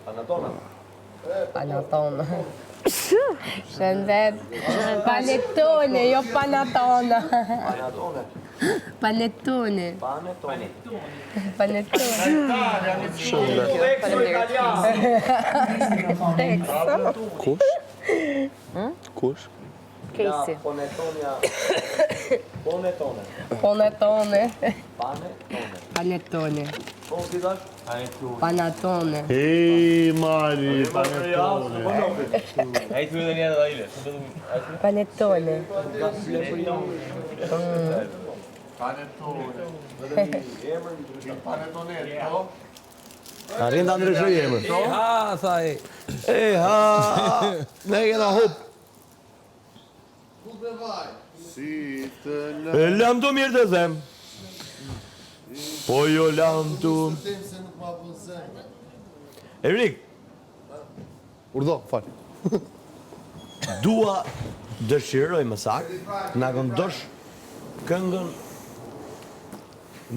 Panatona. Panatona. Shëndet. Panettone, jo panatona. Panatone. Panettone. Panettone. Panettone. Kush? Kush? Casey. Panettonia. Panettone. Panettone. Panettone. Panettone. Po si thash? Panatone. Mari, panettone. Ai të vjen edhe ai. Panettone. Arrin të ndryshoj emër. Ha, thaj. Ha, ne kena hup. E lam të mirë të them. Po jo lam të... Emrik. Urdo, fal. Dua dëshiroj më saktë, na këndosh këngën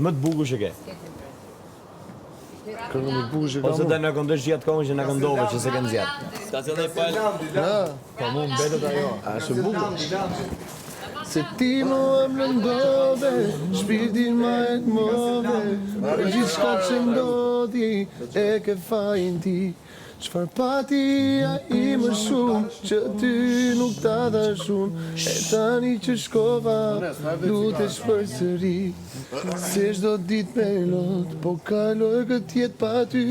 më të bukur që ke. Këngën më të bukur që ka. Ose të na këndosh gjatë kohën që na këndove që se kanë zgjatë. Stacioni pal. Po mu mbetet ajo. A është bukur. Se ti mua më ndove, shpirtin ma e të move, për gjithë shka që ndodhi, e ke fajin ti. Qfar pati a i më shumë, që ty nuk ta dha shumë, e tani që shkova, lutesh për sëri. Se shdo dit me lot, po kaloj këtë jetë pa ty.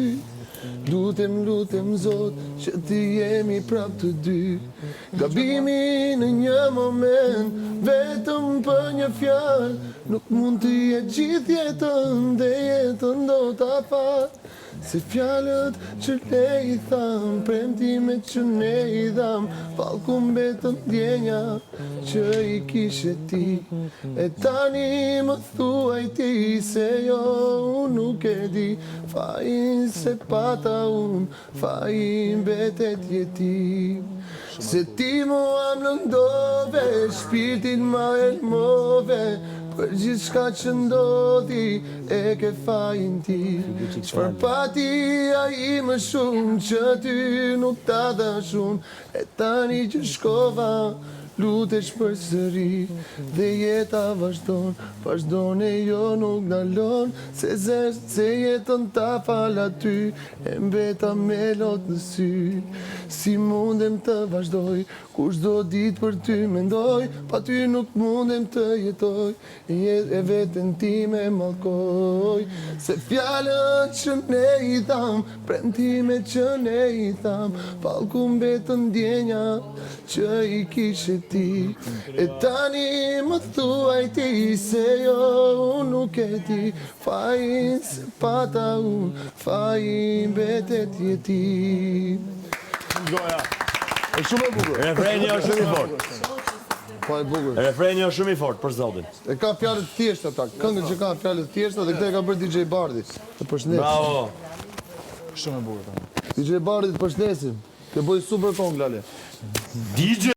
Lutem Zot, që ti jemi prap të dy. Gabimi në një moment, vetëm për një fjalë, nuk mund të jetë gjithë jetën, dhe jetën do ta fal. Se fjalët që ne i tham, premtimet që ne i dham, falku mbetën djenja që i kishe ti. E tani më thuaj ti, se jo unë nuk e di, fajin se pata unë, fajin betet jetim. Se ti mua më lëndove, shpirtin ma elmove, për gjithë shka që ndodhi, e ke fajin ti. Qfar pati a i më shumë, që ty nuk ta dha shumë, e tani që shkova, lutesh për sëri, dhe jeta vazhdon e jo nuk dallon, se zesht se jetën ta fal aty, e mbeta me lot në sy. Si mundem të vazhdoj, kush do dit për ty mendoj, pa ty nuk mundem të jetoj, e veten ti me malkoj. Se fjallët që ne i tham, premtimet që ne i tham, falku mbetën djenja që i kishe ti. E tani më thuaj ti, se jo unë nuk e ti, fajin se pata unë, fajin betet jetim. Goja. E shumë e bukur. Refreni është shumë i fortë. Po e bukur. Refreni është shumë i fortë për zotin. E ka fjalët të thjeshta ta. Këngën që ka fjalët të thjeshta dhe këtë e ka bërë DJ Bardi. Të përshëndesim. Bravo. Shumë e bukur. DJ Bardi të përshëndesim. Ke bëj super këngë Lale. DJ